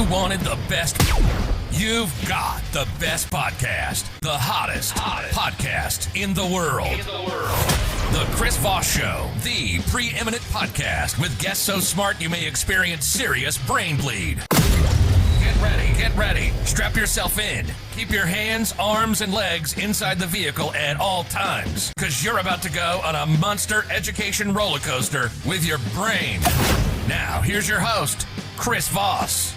You wanted the best. You've got the best podcast. The hottest podcast in the world. The Chris Voss Show, the preeminent podcast with guests so smart you may experience serious brain bleed. Get ready. Strap yourself in. Keep your hands, arms, and legs inside the vehicle at all times, because you're about to go on a monster education roller coaster with your brain. Now, here's your host, Chris Voss.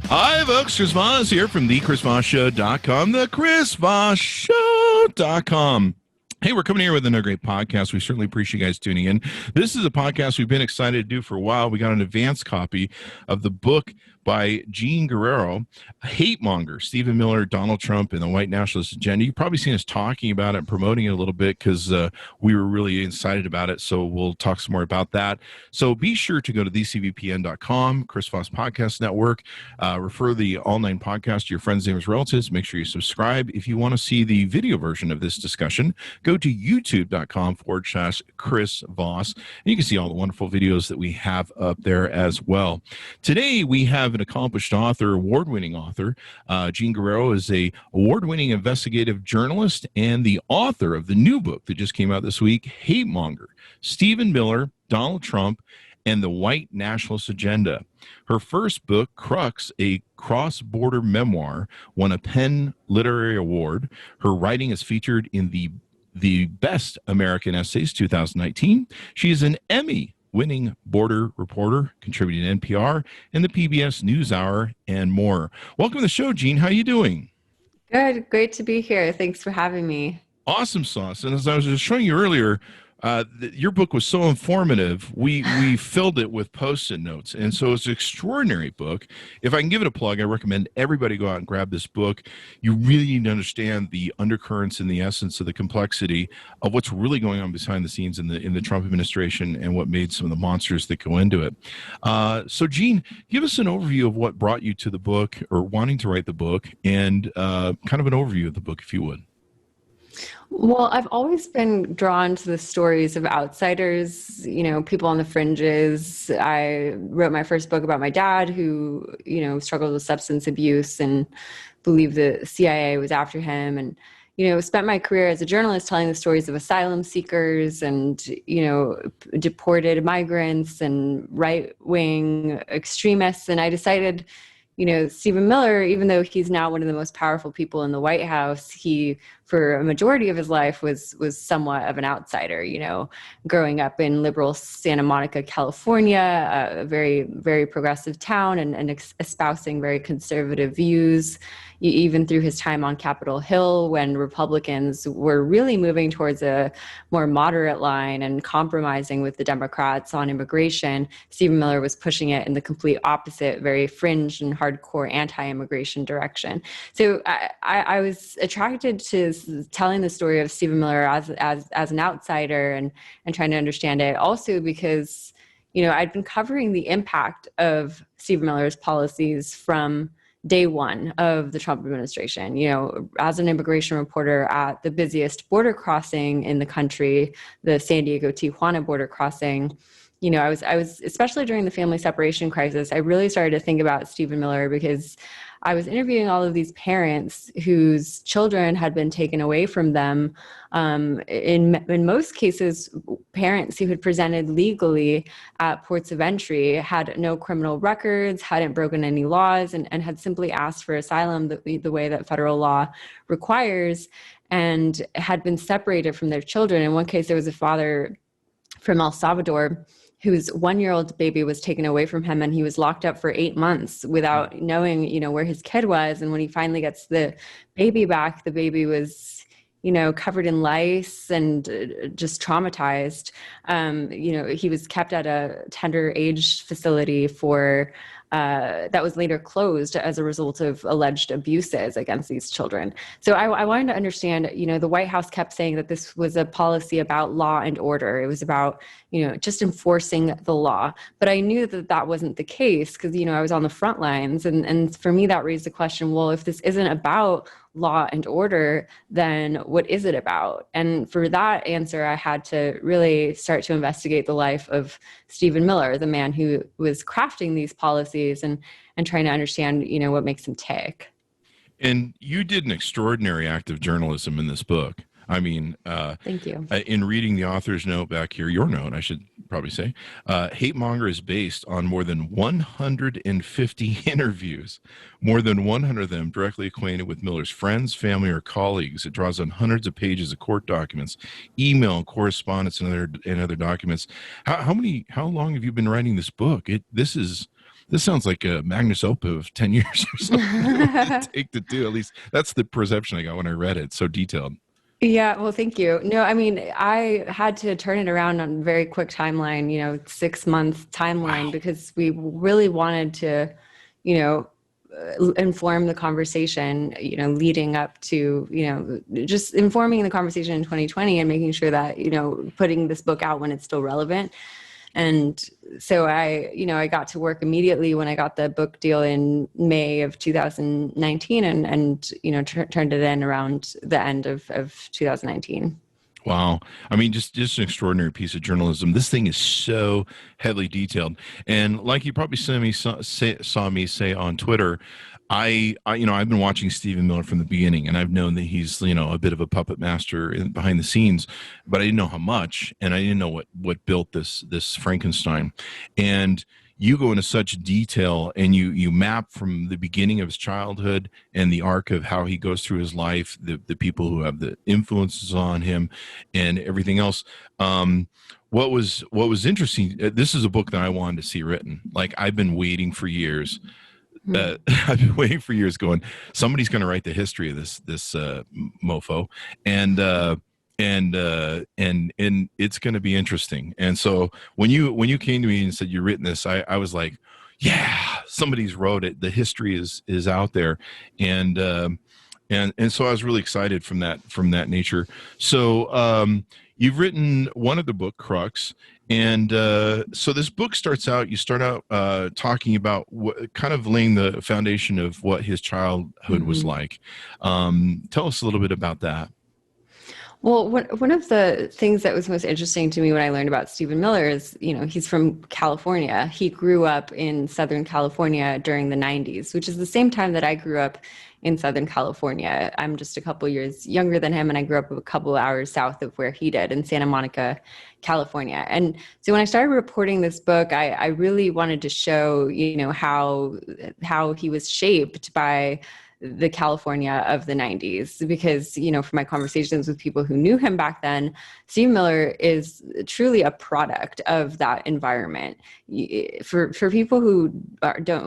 Hi, folks. Chris Voss here from thechrisvossshow.com, thechrisvossshow.com. Hey, we're coming here with another great podcast. We certainly appreciate you guys tuning in. This is a podcast we've been excited to do for a while. We got an advance copy of the book by Guerrero, Hatemonger, Stephen Miller, Donald Trump, and the White Nationalist Agenda. You've probably seen us talking about it and promoting it a little bit because we were really excited about it, so we'll talk some more about that. So be sure to go to thecvpn.com, Chris Voss Podcast Network. Refer the All Nine podcast to your friends, neighbors, relatives. Make sure you subscribe. If you want to see the video version of this discussion, go to youtube.com/Chris Voss, and you can see all the wonderful videos that we have up there as well. Today, we have an accomplished author, award-winning author. Guerrero is a award-winning investigative journalist and the author of the new book that just came out this week, Hatemonger, Stephen Miller, Donald Trump, and the White Nationalist Agenda. Her first book, Crux, a cross-border memoir, won a PEN Literary Award. Her writing is featured in the Best American Essays 2019. She is an Emmy-winning border reporter, contributing to NPR and the PBS NewsHour, and more. Welcome to the show, Jean. How are you doing? Good. Great to be here. Thanks for having me. Awesome sauce. And as I was just showing you earlier, your book was so informative, we filled it with Post-it notes. And so it's an extraordinary book. If I can give it a plug, I recommend everybody go out and grab this book. You really need to understand the undercurrents and the essence of the complexity of what's really going on behind the scenes in the Trump administration and what made some of the monsters that go into it. So, Jean, give us an overview of what brought you to the book or wanting to write the book, and kind of an overview of the book, if you would. Well, I've always been drawn to the stories of outsiders, people on the fringes. I wrote my first book about my dad who, struggled with substance abuse and believed the CIA was after him. And, spent my career as a journalist telling the stories of asylum seekers and, deported migrants and right-wing extremists. And I decided, Stephen Miller, even though he's now one of the most powerful people in the White House, he, for a majority of his life, was somewhat of an outsider, growing up in liberal Santa Monica, California, a very, very progressive town, and espousing very conservative views, even through his time on Capitol Hill when Republicans were really moving towards a more moderate line and compromising with the Democrats on immigration. Stephen Miller was pushing it in the complete opposite, very fringe and hardcore anti-immigration direction. So I was attracted to telling the story of Stephen Miller as an outsider and trying to understand it. Also because, I'd been covering the impact of Stephen Miller's policies from day one of the Trump administration. As an immigration reporter at the busiest border crossing in the country, the San Diego-Tijuana border crossing, I was especially during the family separation crisis, I really started to think about Stephen Miller because I was interviewing all of these parents whose children had been taken away from them. In most cases, parents who had presented legally at ports of entry, had no criminal records, hadn't broken any laws, and had simply asked for asylum the way that federal law requires, and had been separated from their children. In one case, there was a father from El Salvador whose 1-year-old baby was taken away from him, and he was locked up for 8 months without knowing, where his kid was. And when he finally gets the baby back, the baby was, covered in lice and just traumatized. He was kept at a tender age facility for that was later closed as a result of alleged abuses against these children. So I wanted to understand, the White House kept saying that this was a policy about law and order. It was about, just enforcing the law. But I knew that that wasn't the case because, I was on the front lines. And for me, that raised the question, well, if this isn't about law and order, then what is it about? And for that answer, I had to really start to investigate the life of Stephen Miller, the man who was crafting these policies and trying to understand, what makes him tick. And you did an extraordinary act of journalism in this book. I mean, thank you. In reading the author's note back here, your note, I should probably say, Hatemonger is based on more than 150 interviews, more than 100 of them directly acquainted with Miller's friends, family, or colleagues. It draws on hundreds of pages of court documents, email, correspondence, and other documents. How long have you been writing this book? This sounds like a magnus opus of 10 years or something. Take to do. At least that's the perception I got when I read it. So detailed. Yeah, well, thank you. No, I mean, I had to turn it around on a very quick timeline, 6-month timeline, because we really wanted to, inform the conversation, leading up to, just informing the conversation in 2020 and making sure that, putting this book out when it's still relevant. And so I got to work immediately when I got the book deal in May of 2019 and turned it in around the end of 2019. Wow. I mean, just an extraordinary piece of journalism. This thing is so heavily detailed. And like you probably saw me say on Twitter, I've been watching Stephen Miller from the beginning, and I've known that he's, a bit of a puppet master behind the scenes, but I didn't know how much, and I didn't know what built this Frankenstein. And you go into such detail, and you map from the beginning of his childhood and the arc of how he goes through his life, the people who have the influences on him, and everything else. What was interesting, this is a book that I wanted to see written. Like, I've been waiting for years. I've been waiting for years, going, somebody's going to write the history of this mofo, and it's going to be interesting. And so when you came to me and said you've written this, I was like, yeah, somebody's wrote it. The history is out there, and so I was really excited from that nature. So you've written one of the book, Crux. And so this book starts out, you start out talking about kind of laying the foundation of what his childhood was like. Tell us a little bit about that. Well, one of the things that was most interesting to me when I learned about Stephen Miller is, he's from California. He grew up in Southern California during the 90s, which is the same time that I grew up in Southern California. I'm just a couple years younger than him, and I grew up a couple hours south of where he did in Santa Monica, California. And so when I started reporting this book, I really wanted to show, how he was shaped by the California of the 90s, because, from my conversations with people who knew him back then, Stephen Miller is truly a product of that environment. For people who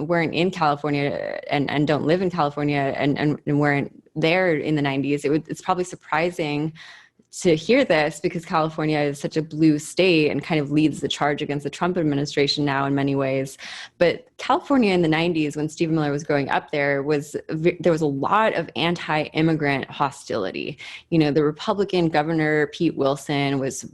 weren't in California and don't live in California and weren't there in the 90s, it's probably surprising to hear this, because California is such a blue state and kind of leads the charge against the Trump administration now in many ways. But California in the 90s, when Stephen Miller was growing up there was a lot of anti-immigrant hostility. The Republican governor, Pete Wilson, was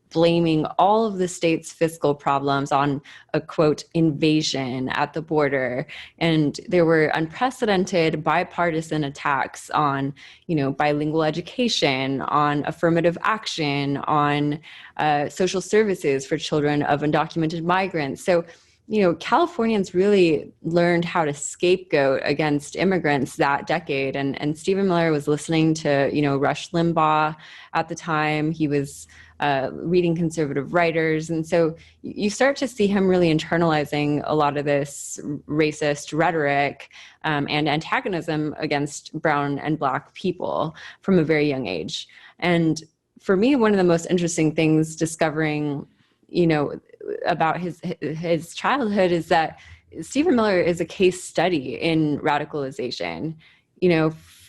blaming all of the state's fiscal problems on a, quote, invasion at the border. And there were unprecedented bipartisan attacks on, bilingual education, on affirmative action, on social services for children of undocumented migrants. So, Californians really learned how to scapegoat against immigrants that decade. And Stephen Miller was listening to, Rush Limbaugh at the time. He was reading conservative writers. And so you start to see him really internalizing a lot of this racist rhetoric and antagonism against brown and Black people from a very young age. And for me, one of the most interesting things discovering, about his childhood is that Stephen Miller is a case study in radicalization.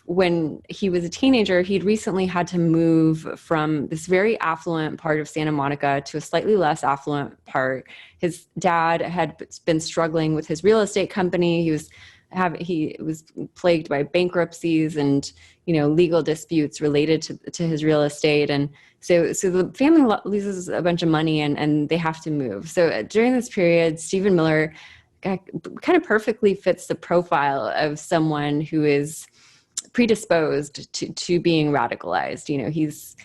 When he was a teenager, he'd recently had to move from this very affluent part of Santa Monica to a slightly less affluent part. His dad had been struggling with his real estate company. He was plagued by bankruptcies and, legal disputes related to his real estate. And so the family loses a bunch of money and they have to move. So during this period, Stephen Miller kind of perfectly fits the profile of someone who is predisposed to being radicalized. He's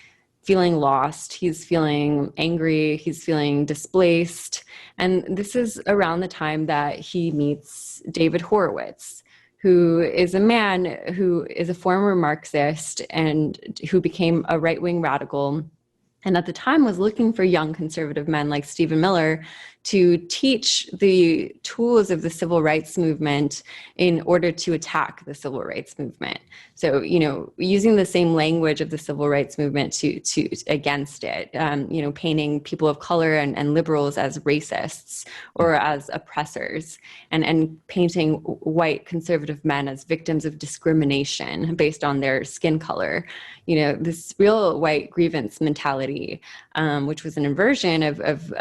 feeling lost, he's feeling angry, he's feeling displaced. And this is around the time that he meets David Horowitz, who is a man who is a former Marxist and who became a right-wing radical, and at the time was looking for young conservative men like Stephen Miller to teach the tools of the civil rights movement in order to attack the civil rights movement. So, using the same language of the civil rights movement to against it, painting people of color and liberals as racists or as oppressors, and painting white conservative men as victims of discrimination based on their skin color. This real white grievance mentality, which was an inversion of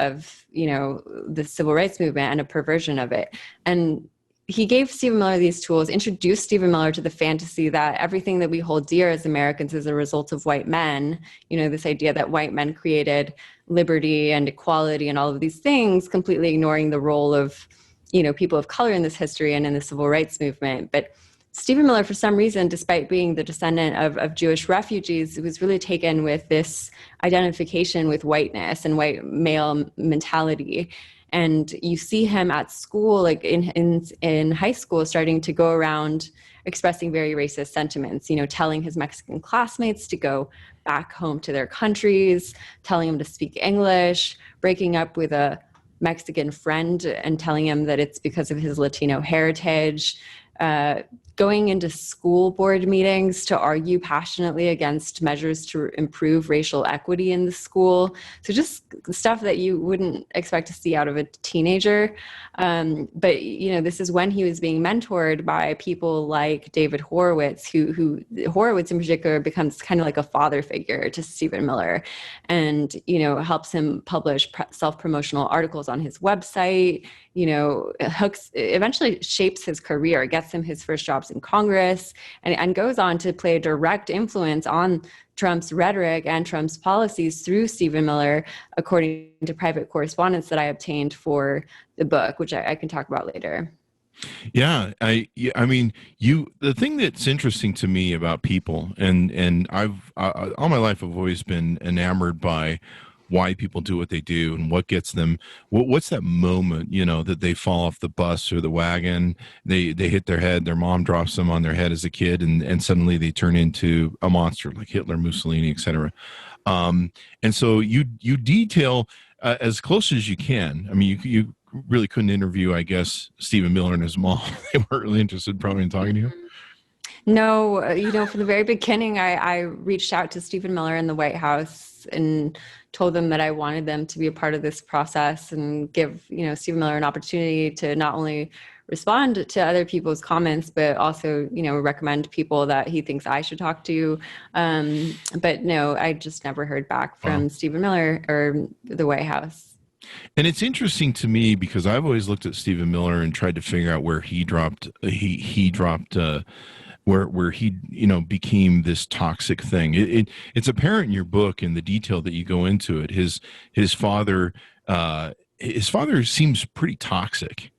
the civil rights movement and a perversion of it. And he gave Stephen Miller these tools, introduced Stephen Miller to the fantasy that everything that we hold dear as Americans is a result of white men. This idea that white men created liberty and equality and all of these things, completely ignoring the role of, people of color in this history and in the civil rights movement. But Stephen Miller, for some reason, despite being the descendant of Jewish refugees, was really taken with this identification with whiteness and white male mentality. And you see him at school, like in high school, starting to go around expressing very racist sentiments, telling his Mexican classmates to go back home to their countries, telling them to speak English, breaking up with a Mexican friend and telling him that it's because of his Latino heritage, going into school board meetings to argue passionately against measures to improve racial equity in the school. So just stuff that you wouldn't expect to see out of a teenager. But, this is when he was being mentored by people like David Horowitz, who Horowitz in particular becomes kind of like a father figure to Stephen Miller, and, helps him publish self-promotional articles on his website, eventually shapes his career, gets him his first jobs in Congress, and goes on to play a direct influence on Trump's rhetoric and Trump's policies through Stephen Miller, according to private correspondence that I obtained for the book, which I can talk about later. Yeah, I mean, the thing that's interesting to me about people, and I've all my life I've always been enamored by why people do what they do and what gets them, what's that moment, that they fall off the bus or the wagon, they hit their head, their mom drops them on their head as a kid, and suddenly they turn into a monster like Hitler, Mussolini, etc. And so you detail as close as you can. I mean, you really couldn't interview, I guess, Stephen Miller and his mom. They weren't really interested probably in talking to you. No, from the very beginning, I reached out to Stephen Miller in the White House and told them that I wanted them to be a part of this process and give, Stephen Miller an opportunity to not only respond to other people's comments, but also, recommend people that he thinks I should talk to. But no, I just never heard back from Stephen Miller or the White House. And it's interesting to me because I've always looked at Stephen Miller and tried to figure out where he dropped, where he became this toxic thing. It's apparent in your book in the detail that you go into it. His father seems pretty toxic.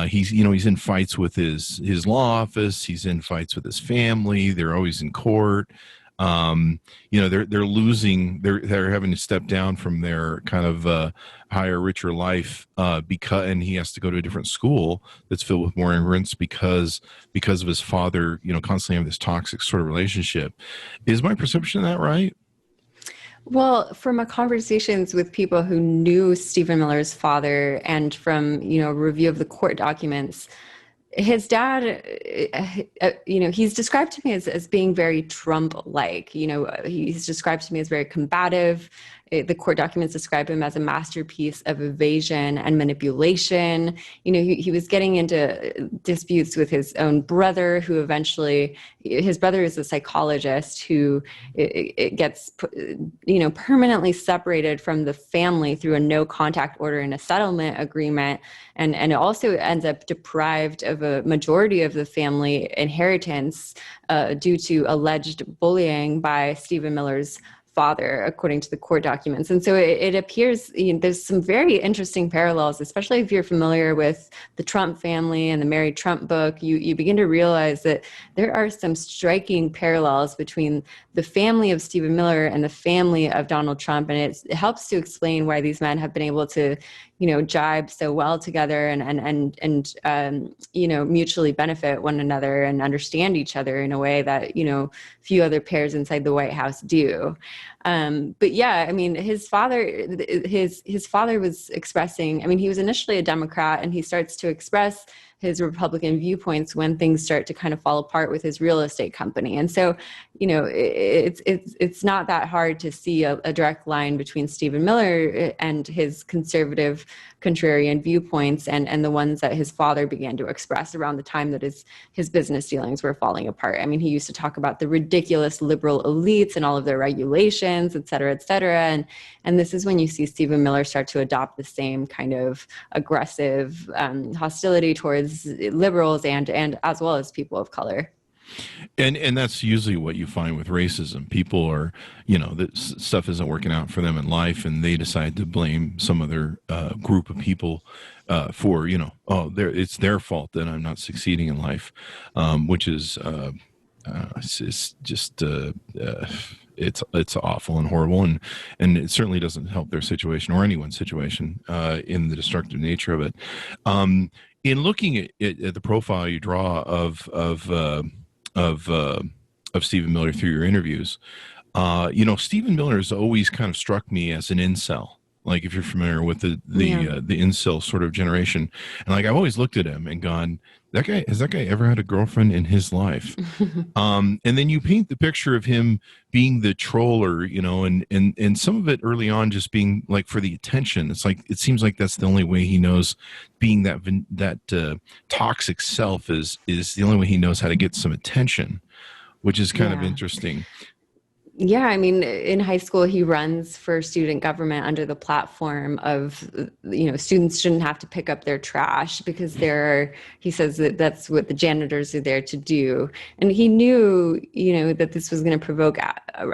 He's in fights with his law office. He's in fights with his family. They're always in court. They're losing. They're having to step down from their kind of higher, richer life and he has to go to a different school that's filled with more immigrants because of his father. Constantly having this toxic sort of relationship. Is my perception of that right? Well, from my conversations with people who knew Stephen Miller's father and from, review of the court documents, his dad, he's described to me as being very Trump-like. He's described to me as very combative. The court documents describe him as a masterpiece of evasion and manipulation. He was getting into disputes with his own brother, who eventually, his brother is a psychologist who it gets, permanently separated from the family through a no contact order and a settlement agreement. And it also ends up deprived of a majority of the family inheritance due to alleged bullying by Stephen Miller's father, according to the court documents. And so it appears, there's some very interesting parallels, especially if you're familiar with the Trump family and the Mary Trump book. You begin to realize that there are some striking parallels between the family of Stephen Miller and the family of Donald Trump. And it helps to explain why these men have been able to, jibe so well together and mutually benefit one another and understand each other in a way that, few other pairs inside the White House do. But yeah, I mean, his father was expressing, he was initially a Democrat, and he starts to express his Republican viewpoints when things start to kind of fall apart with his real estate company. And so, it's not that hard to see a direct line between Stephen Miller and his conservative contrarian viewpoints and the ones that his father began to express around the time that his business dealings were falling apart. I mean, he used to talk about the ridiculous liberal elites and all of their regulations, et cetera, et cetera. And this is when you see Stephen Miller start to adopt the same kind of aggressive hostility towards liberals and as well as people of color. And that's usually what you find with racism. People are, that stuff isn't working out for them in life, and they decide to blame some other group of people for, it's their fault that I'm not succeeding in life, which is it's just it's awful and horrible, and it certainly doesn't help their situation or anyone's situation in the destructive nature of it. In looking at the profile you draw of Stephen Miller through your interviews, Stephen Miller has always kind of struck me as an incel. Like, if you're familiar with the incel sort of generation, and like I've always looked at him and gone, has that guy ever had a girlfriend in his life? And then you paint the picture of him being the troller, and some of it early on just being like for the attention. It's like, it seems like that's the only way he knows, being that toxic self is the only way he knows how to get some attention, which is kind of interesting. Yeah, I mean, in high school, he runs for student government under the platform of, students shouldn't have to pick up their trash because he says that that's what the janitors are there to do. And he knew, that this was going to provoke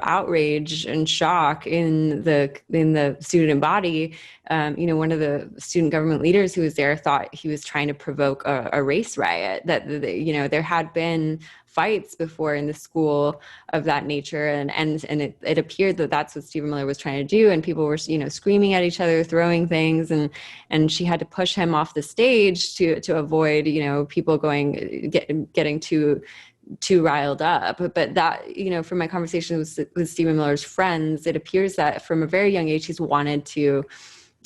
outrage and shock in the student body. One of the student government leaders who was there thought he was trying to provoke a race riot, that, there had been fights before in the school of that nature. And it appeared that that's what Stephen Miller was trying to do. And people were, screaming at each other, throwing things. And she had to push him off the stage to avoid, people getting too riled up. But that, from my conversations with Stephen Miller's friends, it appears that from a very young age,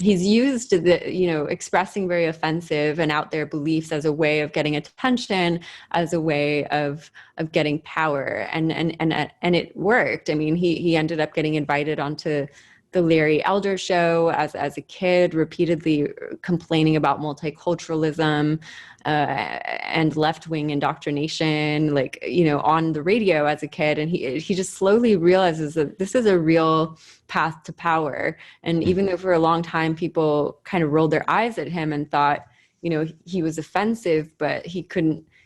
he's used the, expressing very offensive and out there beliefs as a way of getting attention, as a way of getting power. And it worked. I mean, he ended up getting invited onto the Larry Elder Show as a kid, repeatedly complaining about multiculturalism and left-wing indoctrination, on the radio as a kid. And he just slowly realizes that this is a real path to power. And even though for a long time people kind of rolled their eyes at him and thought, he was offensive, but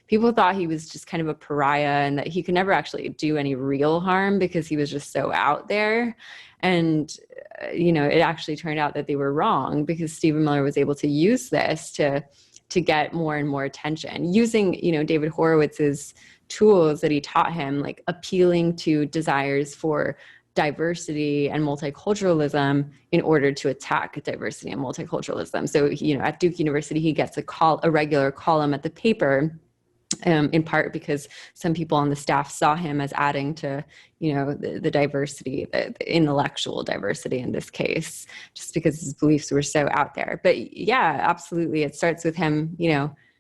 people thought he was just kind of a pariah and that he could never actually do any real harm because he was just so out there. And, it actually turned out that they were wrong, because Stephen Miller was able to use this to get more and more attention using, David Horowitz's tools that he taught him, like appealing to desires for diversity and multiculturalism in order to attack diversity and multiculturalism. So, at Duke University, he gets a regular column at the paper, in part because some people on the staff saw him as adding to, the diversity, the intellectual diversity in this case, just because his beliefs were so out there. But yeah, absolutely. It starts with him,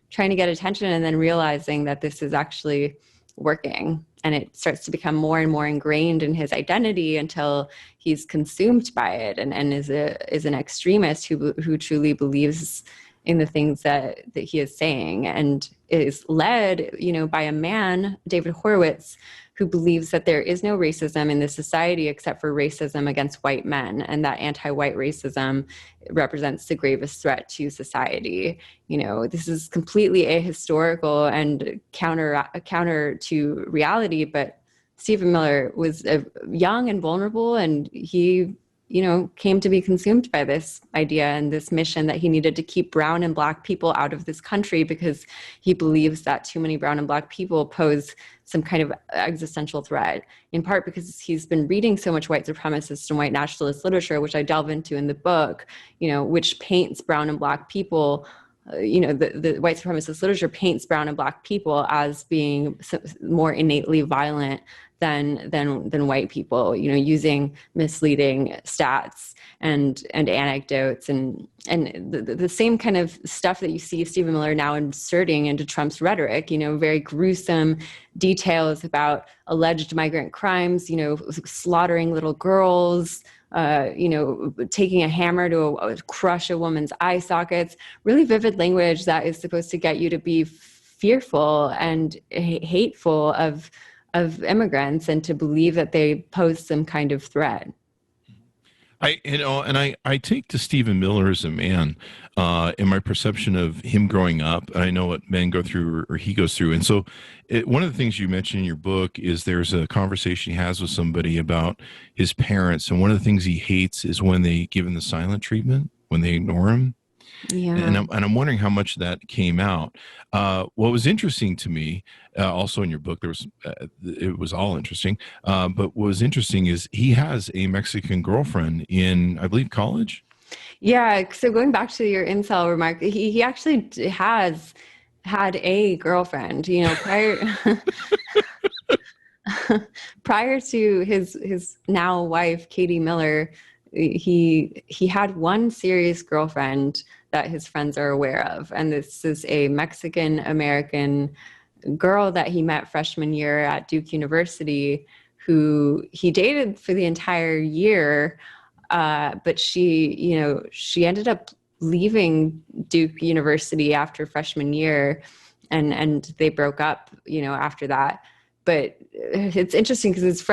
trying to get attention and then realizing that this is actually working. And it starts to become more and more ingrained in his identity until he's consumed by it and is an extremist who truly believes in the things that he is saying, and is led, by a man, David Horowitz, who believes that there is no racism in this society except for racism against white men, and that anti-white racism represents the gravest threat to society. This is completely ahistorical and counter to reality, but Stephen Miller was young and vulnerable, and he, came to be consumed by this idea and this mission that he needed to keep brown and black people out of this country because he believes that too many brown and black people pose some kind of existential threat, in part because he's been reading so much white supremacist and white nationalist literature, which I delve into in the book, which paints brown and black people. The white supremacist literature paints brown and black people as being more innately violent than white people, using misleading stats and anecdotes and the same kind of stuff that you see Stephen Miller now inserting into Trump's rhetoric, very gruesome details about alleged migrant crimes, slaughtering little girls, taking a hammer to crush a woman's eye sockets, really vivid language that is supposed to get you to be fearful and hateful of immigrants and to believe that they pose some kind of threat. I take to Stephen Miller as a man, in my perception of him growing up, and I know what men go through or he goes through. And so one of the things you mentioned in your book is there's a conversation he has with somebody about his parents. And one of the things he hates is when they give him the silent treatment, when they ignore him. Yeah. And I'm wondering how much that came out. What was interesting to me, also in your book, it was all interesting. But what was interesting is he has a Mexican girlfriend in, I believe, college. Yeah. So going back to your incel remark, he actually has had a girlfriend. Prior to his now wife, Katie Miller, he had one serious girlfriend that his friends are aware of. And this is a Mexican American girl that he met freshman year at Duke University, who he dated for the entire year. But she ended up leaving Duke University after freshman year, and they broke up, after that. But it's interesting because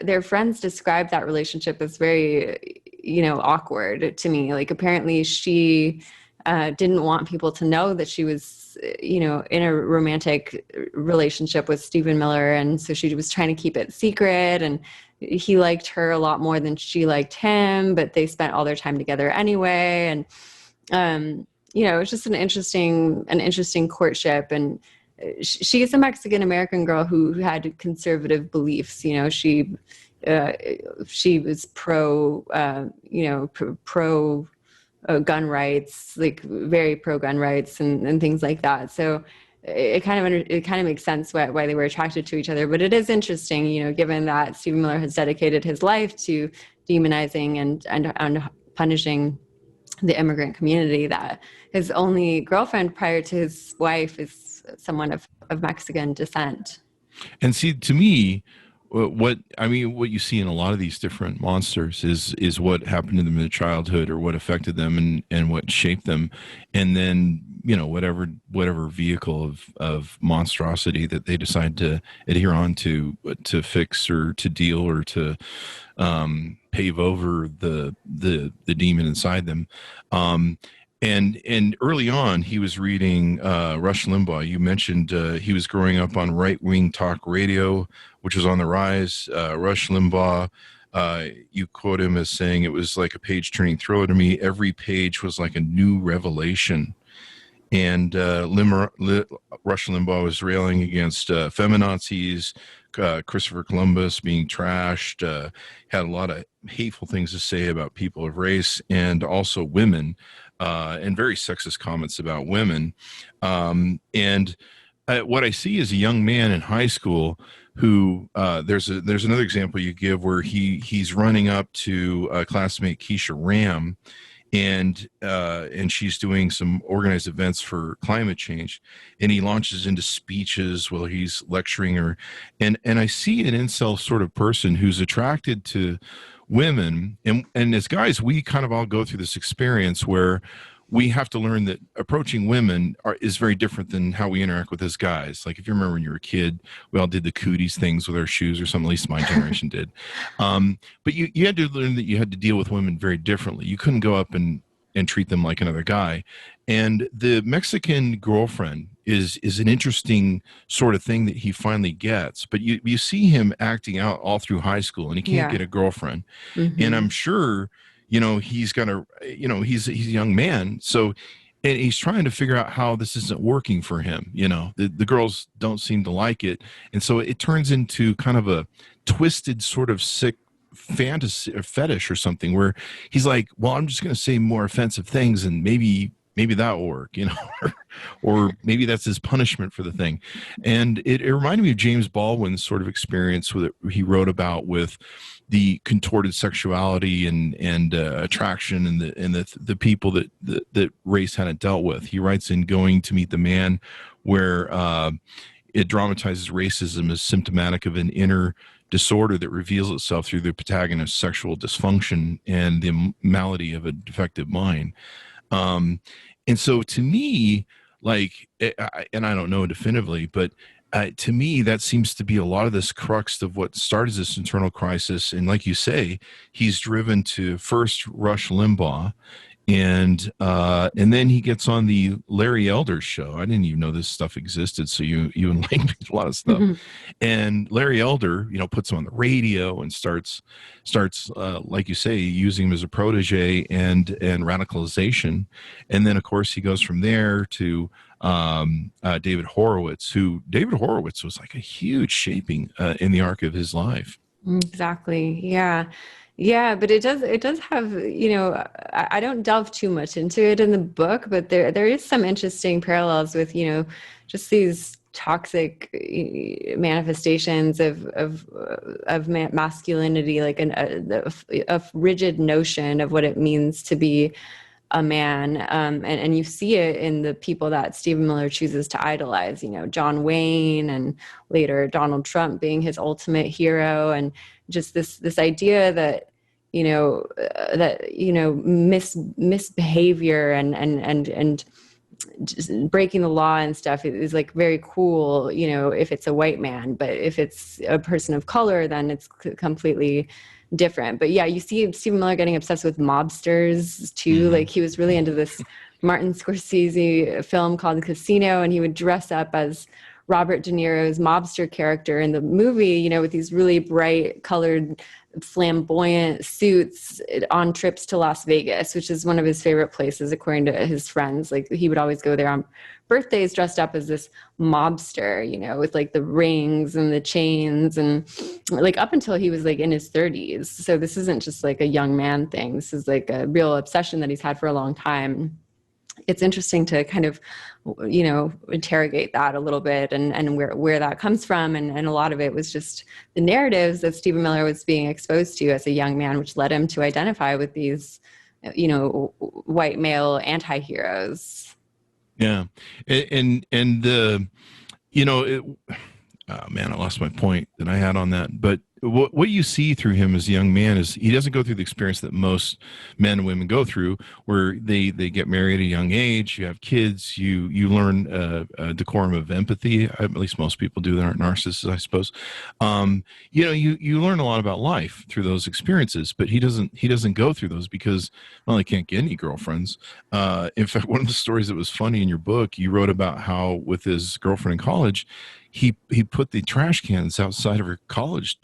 their friends described that relationship as very, awkward to me. Like, apparently she didn't want people to know that she was, in a romantic relationship with Stephen Miller. And so she was trying to keep it secret, and he liked her a lot more than she liked him, but they spent all their time together anyway. And, it was just an interesting courtship. And she is a Mexican American girl who had conservative beliefs. She was pro gun rights, like very pro gun rights and things like that. So it kind of makes sense why they were attracted to each other. But it is interesting, given that Stephen Miller has dedicated his life to demonizing and punishing the immigrant community, that his only girlfriend prior to his wife is someone of Mexican descent. And see, to me, what you see in a lot of these different monsters is what happened to them in childhood, or what affected them and what shaped them. And then, whatever vehicle of monstrosity that they decide to adhere on to fix or to deal or to pave over the demon inside them. And early on, he was reading Rush Limbaugh. You mentioned he was growing up on right-wing talk radio, which was on the rise. Rush Limbaugh, you quote him as saying, "It was like a page-turning thriller to me. Every page was like a new revelation." And Rush Limbaugh was railing against feminazis, Christopher Columbus being trashed, had a lot of hateful things to say about people of race and also women, and very sexist comments about women. And what I see is a young man in high school who there's another example you give where he's running up to classmate Keisha Ram, and she's doing some organized events for climate change, and he launches into speeches while he's lecturing her, and I see an incel sort of person who's attracted to women, and as guys, we kind of all go through this experience where we have to learn that approaching women is very different than how we interact with as guys. Like, if you remember when you were a kid, we all did the cooties things with our shoes or something, at least my generation did. But you had to learn that you had to deal with women very differently. You couldn't go up and treat them like another guy. And the Mexican girlfriend is an interesting sort of thing that he finally gets. But you see him acting out all through high school, and he can't get a girlfriend. And I'm sure, he's gonna, he's a young man, so. And he's trying to figure out how this isn't working for him. The girls don't seem to like it. And so it turns into kind of a twisted sort of sick fantasy or fetish or something where he's like, well, I'm just going to say more offensive things and maybe that will work, or maybe that's his punishment for the thing. And it reminded me of James Baldwin's sort of experience with it. He wrote about with the contorted sexuality and attraction and the people that race hadn't dealt with. He writes in Going to Meet the Man, where it dramatizes racism as symptomatic of an inner disorder that reveals itself through the protagonist's sexual dysfunction and the malady of a defective mind. And so to me, and I don't know definitively, but to me, that seems to be a lot of this crux of what started this internal crisis. And like you say, he's driven to first Rush Limbaugh, and then he gets on the Larry Elder show. I didn't even know this stuff existed, so you enlightened me a lot of stuff. And Larry Elder, puts him on the radio and starts like you say, using him as a protege and radicalization. And then of course he goes from there to David Horowitz, David Horowitz was like a huge shaping in the arc of his life. Exactly. Yeah, but it does have, I don't delve too much into it in the book, but there is some interesting parallels with, just these toxic manifestations of masculinity, like a rigid notion of what it means to be a man. And you see it in the people that Stephen Miller chooses to idolize, John Wayne and later Donald Trump being his ultimate hero. And just this idea that, misbehavior and just breaking the law and stuff is like very cool, if it's a white man, but if it's a person of color, then it's completely different. But yeah, you see Stephen Miller getting obsessed with mobsters too. Like he was really into this Martin Scorsese film called Casino, and he would dress up as Robert De Niro's mobster character in the movie, with these really bright colored, flamboyant suits on trips to Las Vegas, which is one of his favorite places, according to his friends. Like he would always go there on birthdays dressed up as this mobster, with like the rings and the chains, and like up until he was like in his 30s. So this isn't just like a young man thing. This is like a real obsession that he's had for a long time. It's interesting to kind of, interrogate that a little bit and where that comes from. And a lot of it was just the narratives that Stephen Miller was being exposed to as a young man, which led him to identify with these, white male anti-heroes. Yeah. And the, oh man, I lost my point that I had on that. But what you see through him as a young man is he doesn't go through the experience that most men and women go through, where they get married at a young age, you have kids, you learn a decorum of empathy. At least most people do that aren't narcissists, I suppose. You learn a lot about life through those experiences, but he doesn't go through those because, well, he can't get any girlfriends. In fact, one of the stories that was funny in your book, you wrote about how with his girlfriend in college, he put the trash cans outside of her college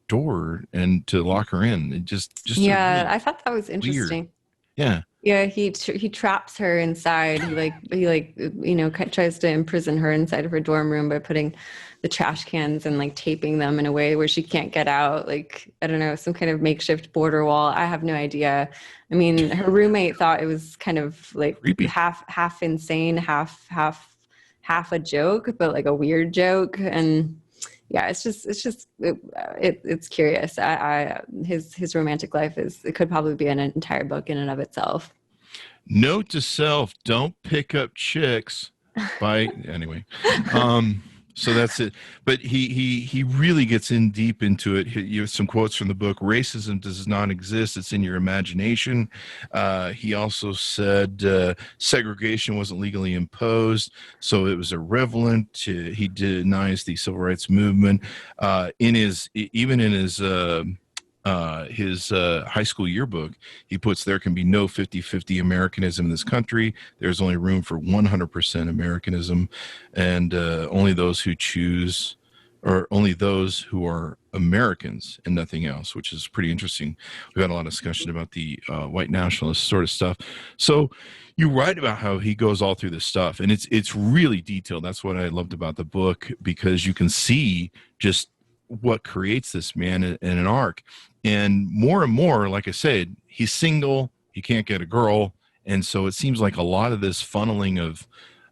door and to lock her in. It just yeah, really I thought that was interesting. Weird. Yeah, he traps her inside. He tries to imprison her inside of her dorm room by putting the trash cans and like taping them in a way where she can't get out. Like, I don't know, some kind of makeshift border wall. I have no idea. I mean, her roommate thought it was kind of like creepy. half insane, half a joke, but like a weird joke. And yeah, it's curious. His romantic life it could probably be an entire book in and of itself. Note to self: don't pick up chicks. Anyway. So that's it. But he really gets in deep into it. You have some quotes from the book. Racism does not exist. It's in your imagination. He also said segregation wasn't legally imposed, so it was irrelevant. He denies the civil rights movement. In his his high school yearbook, he puts, there can be no 50-50 Americanism in this country. There's only room for 100% Americanism, and only those who choose, or only those who are Americans and nothing else, which is pretty interesting. We've had a lot of discussion about the white nationalist sort of stuff. So you write about how he goes all through this stuff, and it's really detailed. That's what I loved about the book, because you can see just what creates this man in an arc. And more, like I said, he's single, he can't get a girl, and so it seems like a lot of this funneling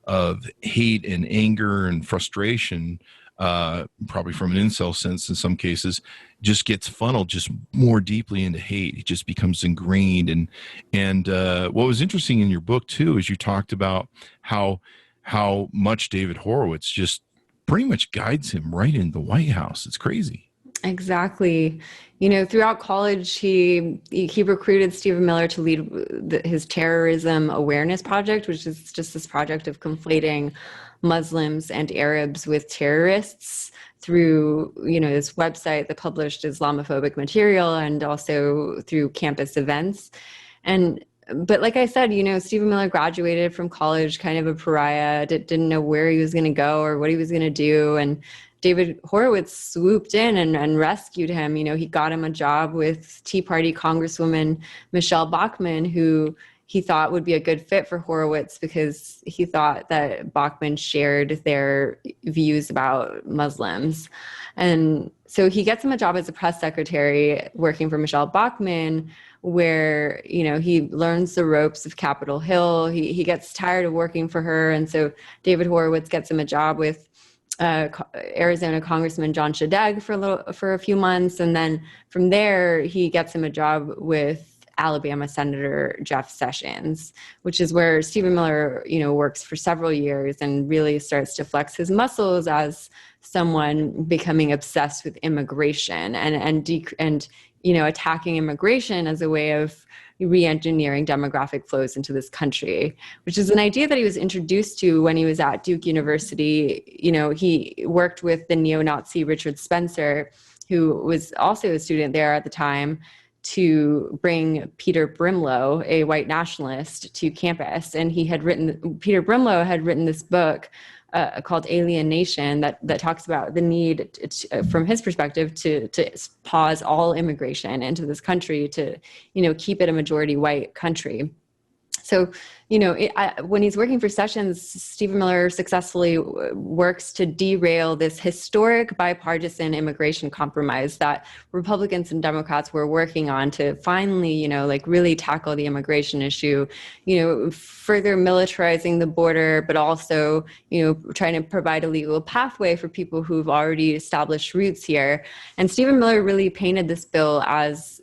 of hate and anger and frustration, probably from an incel sense in some cases, just gets funneled just more deeply into hate. It just becomes ingrained. And what was interesting in your book too is you talked about how much David Horowitz just pretty much guides him right into the White House. It's crazy. Exactly. Throughout college, he recruited Stephen Miller to lead his terrorism awareness project, which is just this project of conflating Muslims and Arabs with terrorists through, this website that published Islamophobic material, and also through campus events. But like I said, Stephen Miller graduated from college kind of a pariah, didn't know where he was going to go or what he was going to do. And David Horowitz swooped in and rescued him. He got him a job with Tea Party Congresswoman Michelle Bachmann, who he thought would be a good fit for Horowitz because he thought that Bachmann shared their views about Muslims. And so he gets him a job as a press secretary working for Michelle Bachmann, where, he learns the ropes of Capitol Hill. He gets tired of working for her. And so David Horowitz gets him a job with Arizona Congressman John Shadegg for a few months. And then from there, he gets him a job with Alabama Senator Jeff Sessions, which is where Stephen Miller, works for several years and really starts to flex his muscles as someone becoming obsessed with immigration and attacking immigration as a way of re-engineering demographic flows into this country, which is an idea that he was introduced to when he was at Duke University. He worked with the neo-Nazi Richard Spencer, who was also a student there at the time, to bring Peter Brimlow, a white nationalist, to campus. And Peter Brimlow had written this book called Alien Nation that talks about the need, from his perspective, to pause all immigration into this country, to, keep it a majority white country. So, when he's working for Sessions, Stephen Miller successfully works to derail this historic bipartisan immigration compromise that Republicans and Democrats were working on to finally, really tackle the immigration issue, further militarizing the border, but also, trying to provide a legal pathway for people who've already established roots here. And Stephen Miller really painted this bill as,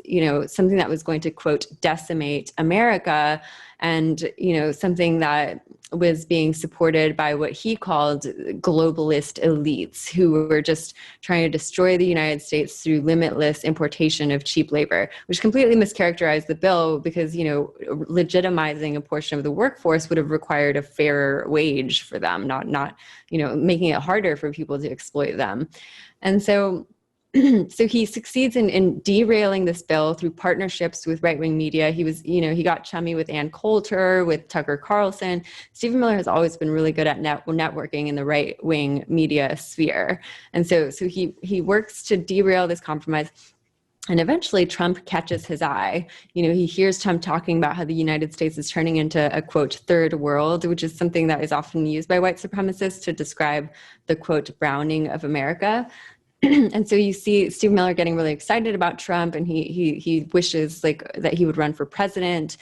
something that was going to, quote, decimate America, and, something that was being supported by what he called globalist elites who were just trying to destroy the United States through limitless importation of cheap labor, which completely mischaracterized the bill because, legitimizing a portion of the workforce would have required a fairer wage for them, not making it harder for people to exploit them. And so he succeeds in derailing this bill through partnerships with right-wing media. He got chummy with Ann Coulter, with Tucker Carlson. Stephen Miller has always been really good at networking in the right-wing media sphere. And so he works to derail this compromise. And eventually Trump catches his eye. He hears Trump talking about how the United States is turning into a, quote, third world, which is something that is often used by white supremacists to describe the, quote, browning of America. And so you see Stephen Miller getting really excited about Trump, and he wishes that he would run for president.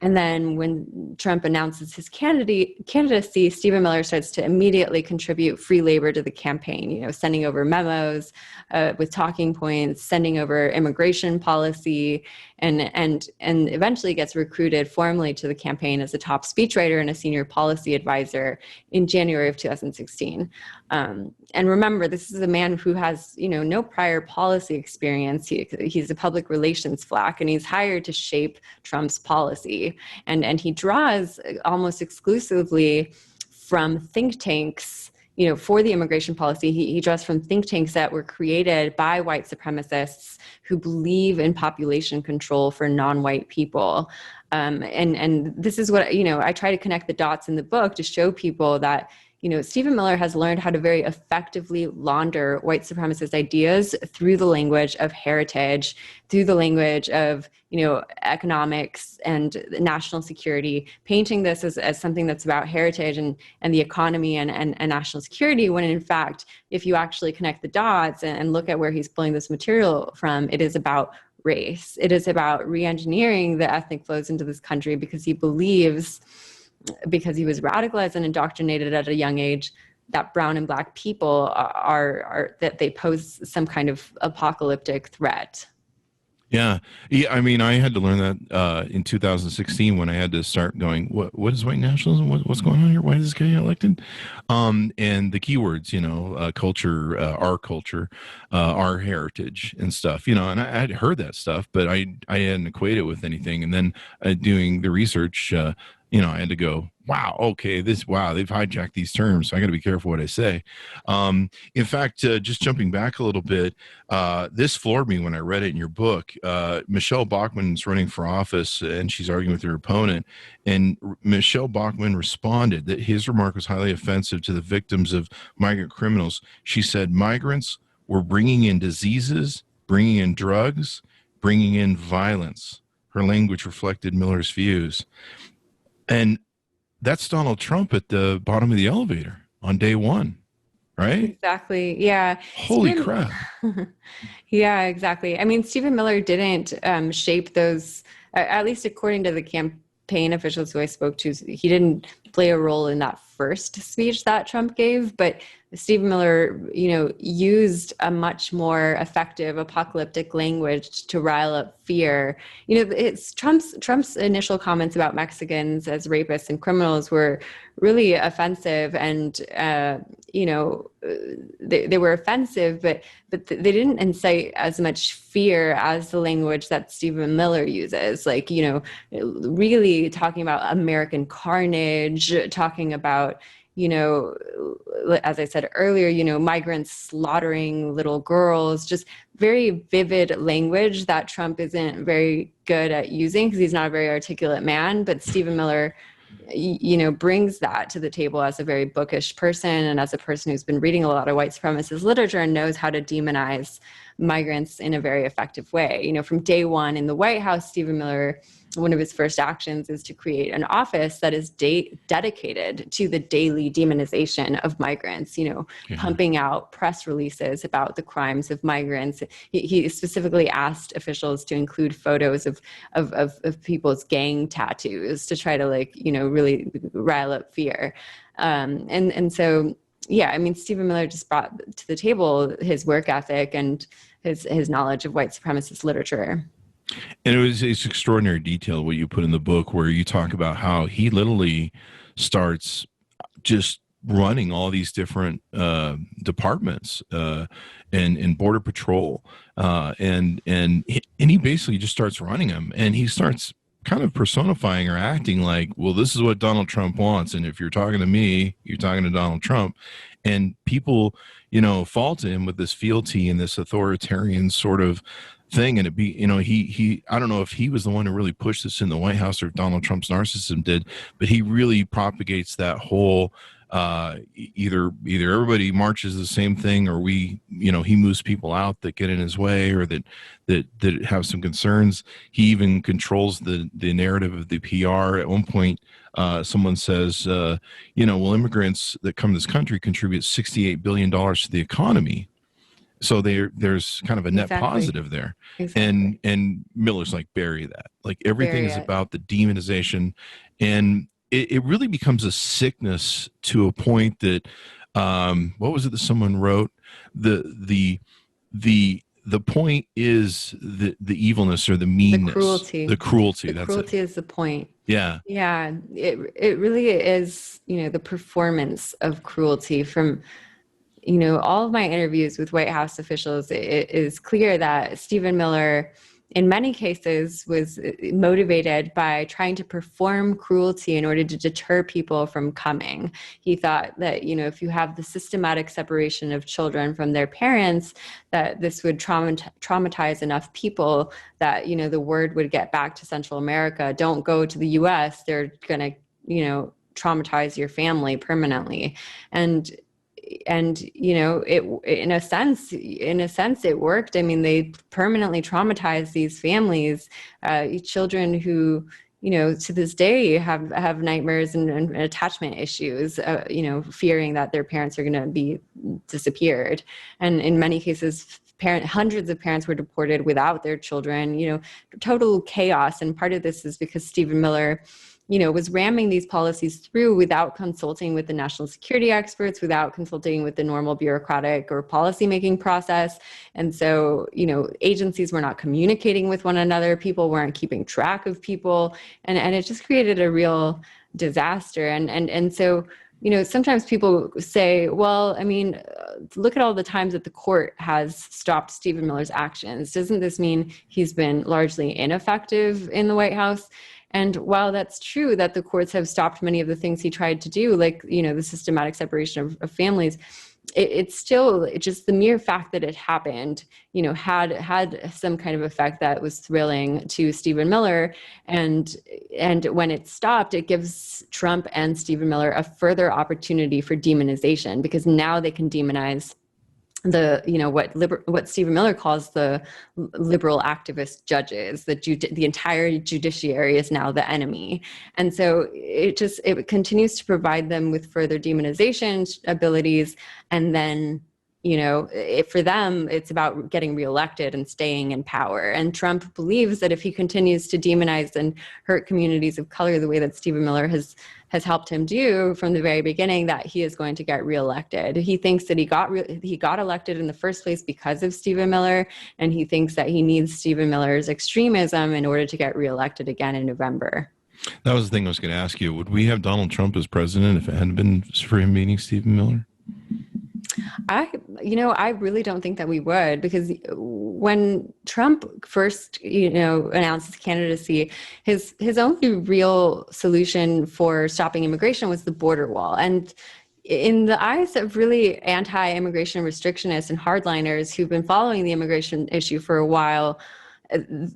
And then when Trump announces his candidacy, Stephen Miller starts to immediately contribute free labor to the campaign, sending over memos with talking points, sending over immigration policy, and eventually gets recruited formally to the campaign as a top speechwriter and a senior policy advisor in January of 2016. And remember, this is a man who has, no prior policy experience. He's a public relations flack, and he's hired to shape Trump's policy. And he draws almost exclusively from think tanks, for the immigration policy. He draws from think tanks that were created by white supremacists who believe in population control for non-white people. And this is what, I try to connect the dots in the book to show people that, Stephen Miller has learned how to very effectively launder white supremacist ideas through the language of heritage, through the language of, economics and national security, painting this as something that's about heritage and the economy and national security, when in fact, if you actually connect the dots and look at where he's pulling this material from, it is about race. It is about re-engineering the ethnic flows into this country because he believes, because he was radicalized and indoctrinated at a young age, that brown and black people are that they pose some kind of apocalyptic threat. Yeah. I mean, I had to learn that in 2016 when I had to start going, what is white nationalism? What's going on here? Why is this guy elected? And the keywords, culture, our heritage and stuff, and I had heard that stuff, but I hadn't equated it with anything. And then doing the research, I had to go, wow, okay, they've hijacked these terms. So I got to be careful what I say. In fact, just jumping back a little bit, this floored me when I read it in your book. Michelle Bachmann's running for office and she's arguing with her opponent. And Michelle Bachmann responded that his remark was highly offensive to the victims of migrant criminals. She said, migrants were bringing in diseases, bringing in drugs, bringing in violence. Her language reflected Miller's views. And that's Donald Trump at the bottom of the elevator on day one, right? Exactly. Yeah. Holy crap. Yeah, exactly. I mean, Stephen Miller didn't shape those, at least according to the campaign officials who I spoke to, he didn't play a role in that first speech that Trump gave, but Stephen Miller, used a much more effective apocalyptic language to rile up fear. It's Trump's initial comments about Mexicans as rapists and criminals were really offensive, and they were offensive, but they didn't incite as much fear as the language that Stephen Miller uses. Really talking about American carnage, talking about, as I said earlier, migrants slaughtering little girls, just very vivid language that Trump isn't very good at using because he's not a very articulate man. But Stephen Miller, brings that to the table as a very bookish person and as a person who's been reading a lot of white supremacist literature and knows how to demonize migrants in a very effective way. From day one in the White House, Stephen Miller, one of his first actions is to create an office that is dedicated to the daily demonization of migrants, pumping out press releases about the crimes of migrants. He specifically asked officials to include photos of people's gang tattoos to try to really rile up fear. And so, yeah, I mean, Stephen Miller just brought to the table his work ethic and his knowledge of white supremacist literature. And it's extraordinary detail what you put in the book, where you talk about how he literally starts just running all these different departments and Border Patrol, and he basically just starts running them, and he starts kind of personifying or acting like, well, this is what Donald Trump wants, and if you're talking to me, you're talking to Donald Trump. And people, fall to him with this fealty and this authoritarian sort of thing. And he I don't know if he was the one who really pushed this in the White House or if Donald Trump's narcissism did, but he really propagates that whole either everybody marches the same thing, or he moves people out that get in his way or that have some concerns. He even controls the narrative of the PR. At one point, someone says, well, immigrants that come to this country contribute $68 billion to the economy. So there's kind of a net positive there. Exactly. And Miller's like, bury that. Like, everything is about the demonization. And it really becomes a sickness to a point that, what was it that someone wrote? The point is the evilness or the meanness. The cruelty. The cruelty is the point. Yeah. Yeah. It really is, the performance of cruelty from, all of my interviews with White House officials. It is clear that Stephen Miller in many cases was motivated by trying to perform cruelty in order to deter people from coming. He thought that, if you have the systematic separation of children from their parents, that this would traumatize enough people that, the word would get back to Central America. Don't go to the US. They're going to, traumatize your family permanently. And it, in a sense it worked. I mean, they permanently traumatized these families, children who, to this day have nightmares and attachment issues, fearing that their parents are going to be disappeared. And in many cases, hundreds of parents were deported without their children, total chaos. And part of this is because Stephen Miller, was ramming these policies through without consulting with the national security experts, without consulting with the normal bureaucratic or policymaking process. And so, agencies were not communicating with one another. People weren't keeping track of people. And it just created a real disaster. And so, sometimes people say, well, I mean, look at all the times that the court has stopped Stephen Miller's actions. Doesn't this mean he's been largely ineffective in the White House? And while that's true that the courts have stopped many of the things he tried to do, like, the systematic separation of families, it's still just the mere fact that it happened, had some kind of effect that was thrilling to Stephen Miller. And when it stopped, it gives Trump and Stephen Miller a further opportunity for demonization, because now they can demonize what Stephen Miller calls the liberal activist judges. The entire judiciary is now the enemy. And so it continues to provide them with further demonization abilities. And then, for them, it's about getting reelected and staying in power. And Trump believes that if he continues to demonize and hurt communities of color the way that Stephen Miller has helped him do from the very beginning, that he is going to get reelected. He thinks that he got elected in the first place because of Stephen Miller, and he thinks that he needs Stephen Miller's extremism in order to get reelected again in November. That was the thing I was going to ask you. Would we have Donald Trump as president if it hadn't been for him meeting Stephen Miller? I really don't think that we would, because when Trump first, announced his candidacy, his only real solution for stopping immigration was the border wall. And in the eyes of really anti-immigration restrictionists and hardliners who've been following the immigration issue for a while,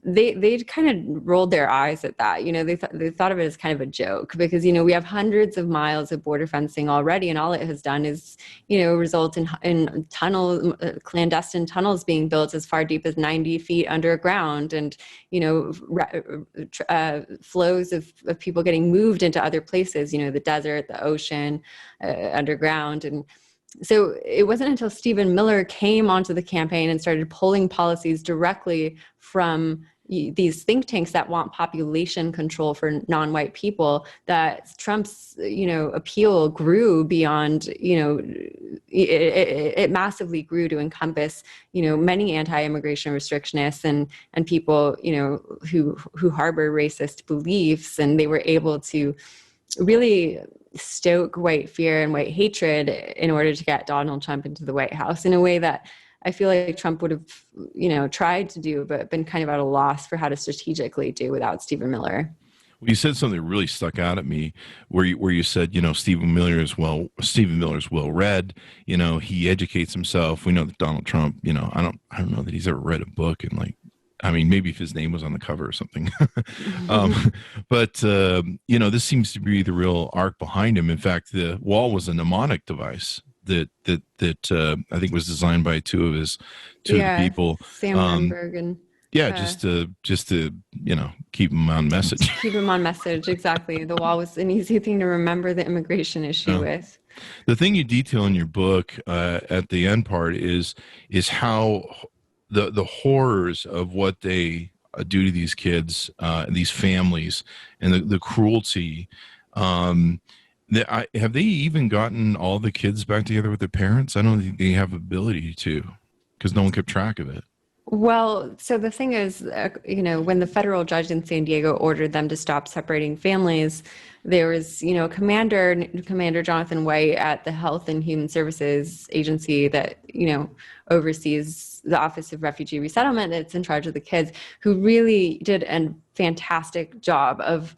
they kind of rolled their eyes at that. They thought of it as kind of a joke, because, we have hundreds of miles of border fencing already, and all it has done is, result in clandestine tunnels being built as far deep as 90 feet underground, and, flows of people getting moved into other places, the desert, the ocean, underground. And so it wasn't until Stephen Miller came onto the campaign and started pulling policies directly from these think tanks that want population control for non-white people that Trump's, appeal grew beyond, it massively grew to encompass, many anti-immigration restrictionists and people, who harbor racist beliefs. And they were able to really stoke white fear and white hatred in order to get Donald Trump into the White House in a way that I feel like Trump would have, tried to do, but been kind of at a loss for how to strategically do without Stephen Miller. Well, you said something that really stuck out at me, where you said, Stephen Miller is well read. He educates himself. We know that Donald Trump, I don't know that he's ever read a book, and maybe if his name was on the cover or something. But this seems to be the real arc behind him. In fact, the wall was a mnemonic device that I think was designed by two of the people. Sam Lindbergh and just to keep him on message. Keep him on message, exactly. The wall was an easy thing to remember the immigration issue with. The thing you detail in your book at the end part is how the horrors of what they do to these kids, these families, and the cruelty. Have they even gotten all the kids back together with their parents? I don't think they have ability to, because no one kept track of it. Well, so the thing is, when the federal judge in San Diego ordered them to stop separating families, there was, Commander Jonathan White at the Health and Human Services Agency that, oversees the Office of Refugee Resettlement that's in charge of the kids, who really did a fantastic job of,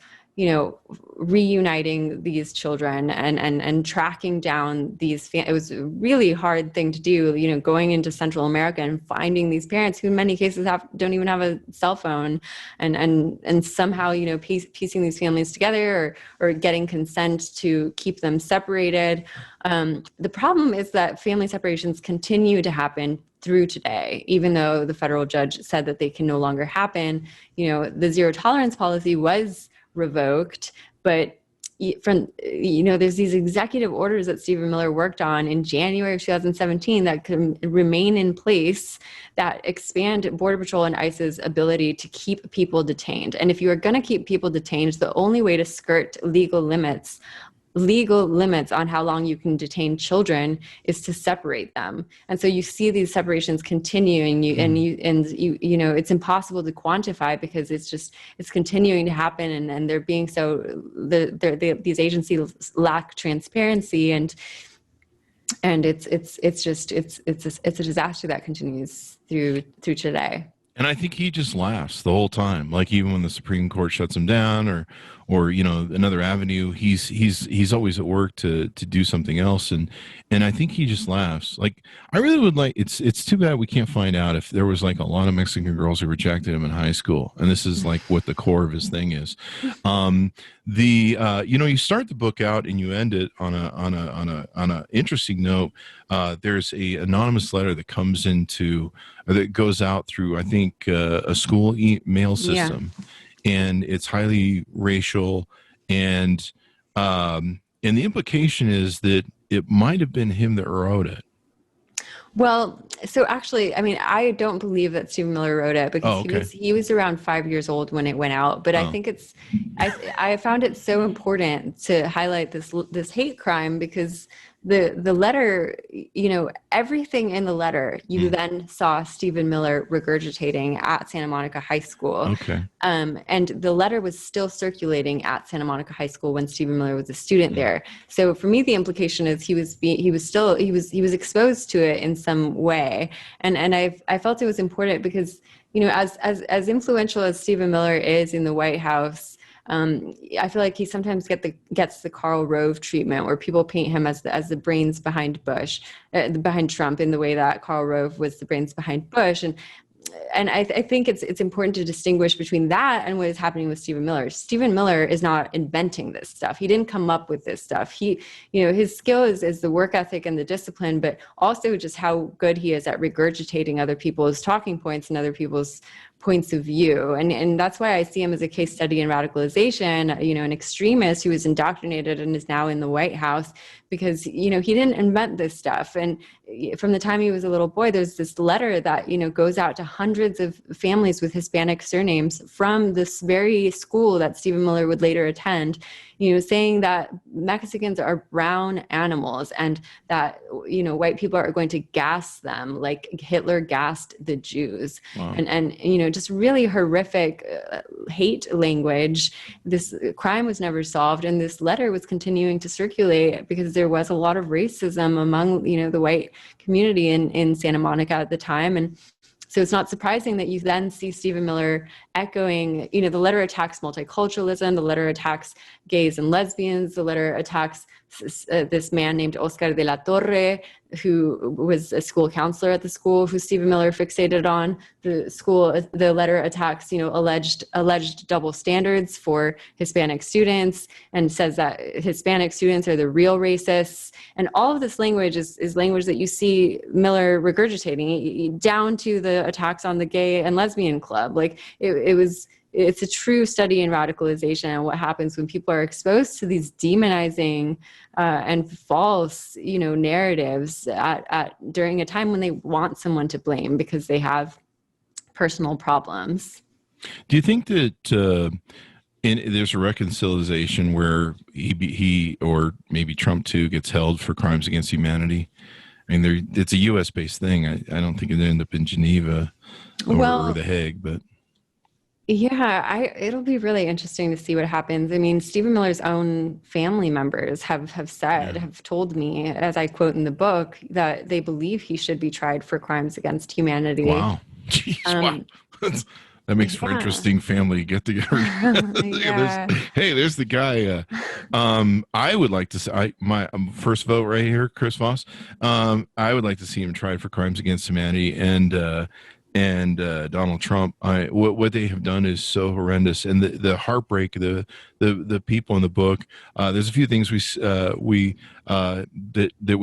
reuniting these children and tracking down these it was a really hard thing to do, going into Central America and finding these parents who in many cases don't even have a cell phone, and somehow, piecing these families together, or getting consent to keep them separated. The problem is that family separations continue to happen through today, even though the federal judge said that they can no longer happen. The zero tolerance policy was revoked, but there's these executive orders that Stephen Miller worked on in January of 2017 that can remain in place, that expand Border Patrol and ICE's ability to keep people detained. And if you are going to keep people detained, the only way to skirt legal limits on how long you can detain children is to separate them. And so you see these separations continuing, it's impossible to quantify because it's continuing to happen, and they're being these agencies lack transparency, and it's a disaster that continues through today. And I think he just laughs the whole time. Like even when the Supreme Court shuts him down, or another avenue, he's always at work to do something else. And I think he just laughs. Like I really would like. It's too bad we can't find out if there was like a lot of Mexican girls who rejected him in high school, and this is like what the core of his thing is. You start the book out and you end it on a interesting note. There's a anonymous letter that comes that goes out through, I think, a school mail system, and it's highly racial, and the implication is that it might have been him that wrote it. Well, so actually, I mean, I don't believe that Stephen Miller wrote it because he was around 5 years old when it went out. But I think I found it so important to highlight this hate crime because the letter, everything in the letter, you then saw Stephen Miller regurgitating at Santa Monica High School. Okay. And the letter was still circulating at Santa Monica High School when Stephen Miller was a student there. So for me, the implication is he was exposed to it in some way. And I felt it was important because, as influential as Stephen Miller is in the White House, I feel like he sometimes gets the Karl Rove treatment, where people paint him as the brains behind behind Trump, in the way that Karl Rove was the brains behind Bush. And I think it's important to distinguish between that and what is happening with Stephen Miller. Stephen Miller is not inventing this stuff. He didn't come up with this stuff. His skill is the work ethic and the discipline, but also just how good he is at regurgitating other people's talking points and other people's points of view. And that's why I see him as a case study in radicalization, an extremist who was indoctrinated and is now in the White House because, he didn't invent this stuff. And from the time he was a little boy, there's this letter that, goes out to hundreds of families with Hispanic surnames from this very school that Stephen Miller would later attend, saying that Mexicans are brown animals and that, white people are going to gas them like Hitler gassed the Jews. Wow. And just really horrific hate language. This crime was never solved. And this letter was continuing to circulate because there was a lot of racism among, the white community in Santa Monica at the time. And so it's not surprising that you then see Stephen Miller echoing, the letter attacks multiculturalism, the letter attacks gays and lesbians, the letter attacks this man named Oscar de la Torre, who was a school counselor at the school, who Stephen Miller fixated on. The letter attacks, alleged double standards for Hispanic students, and says that Hispanic students are the real racists. And all of this language is language that you see Miller regurgitating, down to the attacks on the gay and lesbian club. Like it's a true study in radicalization and what happens when people are exposed to these demonizing and false, narratives during a time when they want someone to blame because they have personal problems. Do you think that there's a reconciliation where he or maybe Trump too gets held for crimes against humanity? I mean, it's a U.S. based thing. I don't think it'll end up in Geneva or The Hague, but. Yeah, it'll be really interesting to see what happens. I mean, Stephen Miller's own family members have told me, as I quote in the book, that they believe he should be tried for crimes against humanity. Wow. Jeez, wow. That makes for interesting family get together. Yeah. There's the guy. I would like to say my first vote right here, Chris Voss. I would like to see him tried for crimes against humanity and Donald Trump. What they have done is so horrendous, and the heartbreak, the people in the book. There's a few things that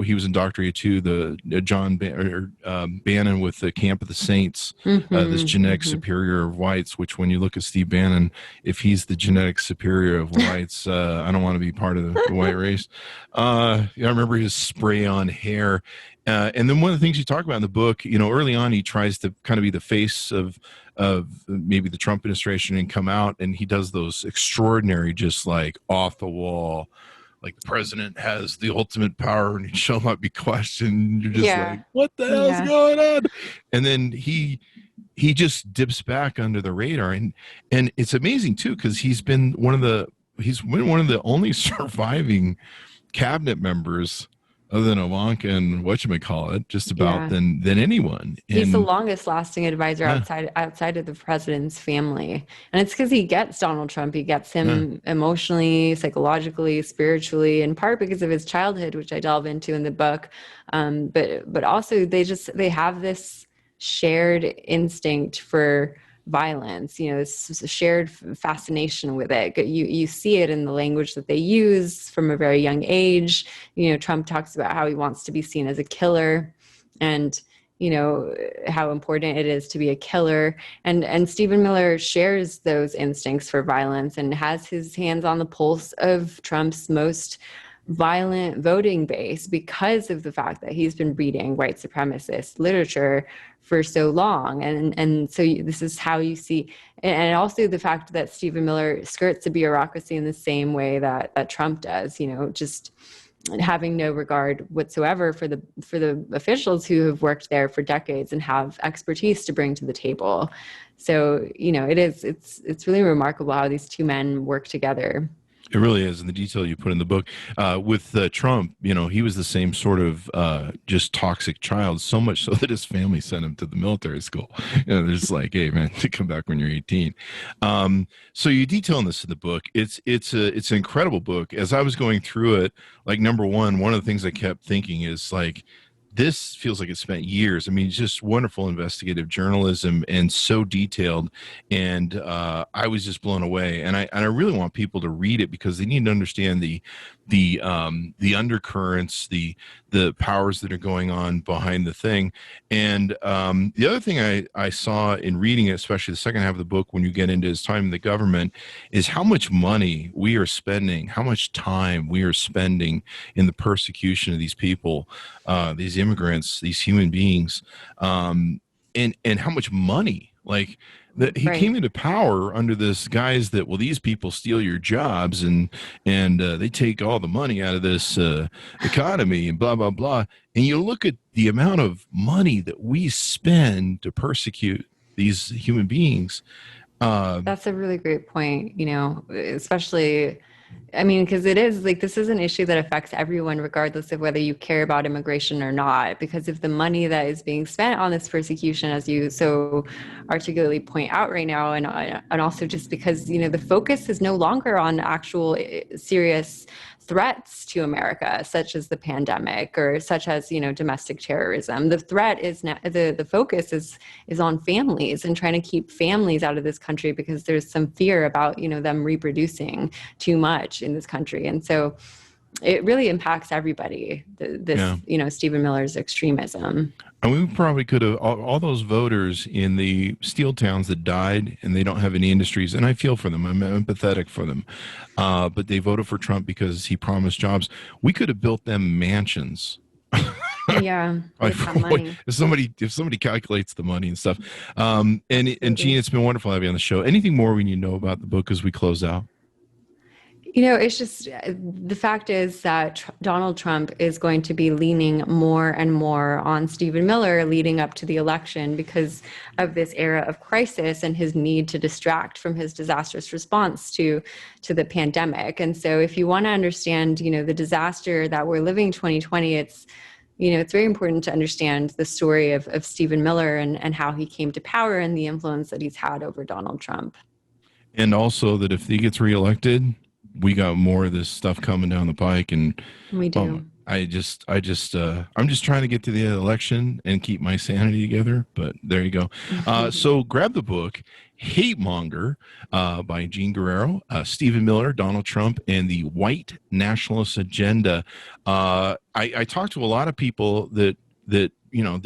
he was indoctrinated to. The John Bannon with the Camp of the Saints, this genetic superior of whites. Which, when you look at Steve Bannon, if he's the genetic superior of whites, I don't want to be part of the white race. I remember his spray on hair. And then one of the things you talk about in the book, early on, he tries to kind of be the face of maybe the Trump administration and come out, and he does those extraordinary, just like off the wall, like the president has the ultimate power and he shall not be questioned. You're just like, what the hell's going on? And then he just dips back under the radar, and it's amazing too, because he's been one of the only surviving cabinet members, other than Ivanka and whatchamacallit, just about than anyone. He's the longest lasting advisor outside of the president's family. And it's because he gets Donald Trump. He gets him emotionally, psychologically, spiritually, in part because of his childhood, which I delve into in the book. But also they have this shared instinct for violence, this shared fascination with it. You see it in the language that they use from a very young age. Trump talks about how he wants to be seen as a killer, and how important it is to be a killer. And Stephen Miller shares those instincts for violence and has his hands on the pulse of Trump's most violent voting base because of the fact that he's been reading white supremacist literature for so long. And so this is how you see, and also the fact that Stephen Miller skirts a bureaucracy in the same way that Trump does, just having no regard whatsoever for the officials who have worked there for decades and have expertise to bring to the table. So, it's really remarkable how these two men work together. It really is, and the detail you put in the book with Trump, he was the same sort of just toxic child, so much so that his family sent him to the military school. They're just like, hey man, to come back when you're 18. So you detail this in the book. It's an incredible book. As I was going through it, like one of the things I kept thinking is like, this feels like it spent years. I mean, it's just wonderful investigative journalism and so detailed. And I was just blown away. And I really want people to read it because they need to understand the undercurrents, the powers that are going on behind the thing. And the other thing I saw in reading it, especially the second half of the book, when you get into his time in the government, is how much money we are spending, how much time we are spending in the persecution of these people, these immigrants, these human beings, and how much money, like, he came into power under this guise that, well, these people steal your jobs and they take all the money out of this economy and blah, blah, blah. And you look at the amount of money that we spend to persecute these human beings. That's a really great point, especially, because it is like, this is an issue that affects everyone, regardless of whether you care about immigration or not, because of the money that is being spent on this persecution, as you so articulately point out right now. And also just because, the focus is no longer on actual serious threats to America, such as the pandemic or such as, domestic terrorism. The threat is now, the focus is on families and trying to keep families out of this country because there's some fear about, them reproducing too much in this country. And so it really impacts everybody, Stephen Miller's extremism. And we probably could have, all those voters in the steel towns that died and they don't have any industries, and I feel for them, I'm empathetic for them, but they voted for Trump because he promised jobs. We could have built them mansions. Yeah. If somebody calculates the money and stuff. And Jean, it's been wonderful having you on the show. Anything more we need to know about the book as we close out? It's just the fact is that Donald Trump is going to be leaning more and more on Stephen Miller leading up to the election because of this era of crisis and his need to distract from his disastrous response to the pandemic. And so if you want to understand, the disaster that we're living 2020, it's very important to understand the story of Stephen Miller and how he came to power and the influence that he's had over Donald Trump. And also that if he gets reelected, we got more of this stuff coming down the pike, and we do. I'm just trying to get to the election and keep my sanity together. But there you go. So grab the book, Hatemonger, by Gene Guerrero, Stephen Miller, Donald Trump, and the White Nationalist Agenda. I talked to a lot of people that they're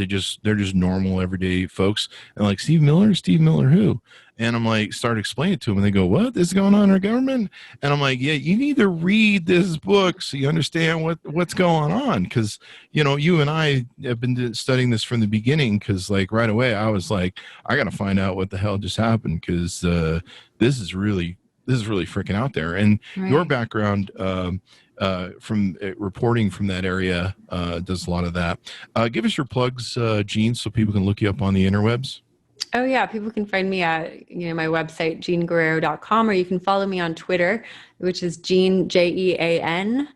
just normal everyday folks, and like, Steve Miller who? And I'm like, start explaining it to them, and they go, what is going on in our government? And I'm like, yeah, you need to read this book so you understand what's going on, because you and I have been studying this from the beginning, because like right away I was like, I got to find out what the hell just happened, because this is really freaking out there. And right. Your background from reporting from that area does a lot of that. Give us your plugs, Gene, so people can look you up on the interwebs. Oh yeah, people can find me at my website GeneGuerrero.com, or you can follow me on Twitter, which is Gene JeanGuerre.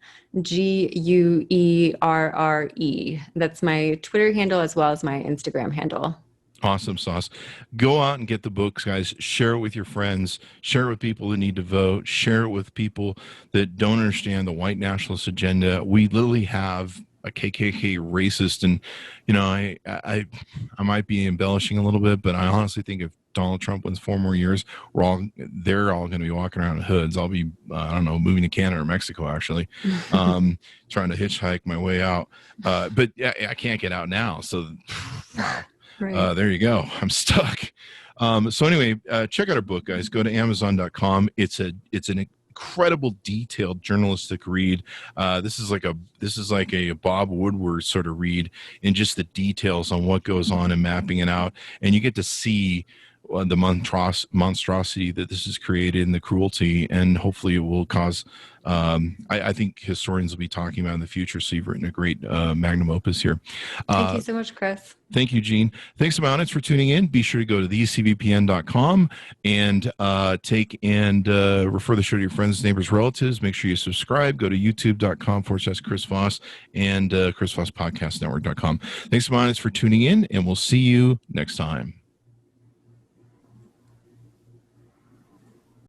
That's my Twitter handle as well as my Instagram handle. Awesome sauce. Go out and get the books, guys. Share it with your friends. Share it with people that need to vote. Share it with people that don't understand the white nationalist agenda. We literally have a KKK racist, and I might be embellishing a little bit, but I honestly think if Donald Trump wins 4 more years, they're all going to be walking around in hoods. I'll be moving to Canada or Mexico, actually, trying to hitchhike my way out. But yeah, I can't get out now, so wow. Right. There you go. I'm stuck. So anyway, check out our book, guys. Go to amzn.to. It's an incredible detailed journalistic read. This is like a Bob Woodward sort of read in just the details on what goes on and mapping it out, and you get to see the monstrosity that this has created and the cruelty, and hopefully it will cause I think historians will be talking about in the future. So you've written a great magnum opus here. Thank you so much, Chris. Thank you, Gene. Thanks to my audience for tuning in. Be sure to go to thecvpn.com and refer the show to your friends, neighbors, relatives. Make sure you subscribe. Go to youtube.com/Chris Voss and Chris Voss Podcast Network.com. Thanks to my audience for tuning in, and we'll see you next time.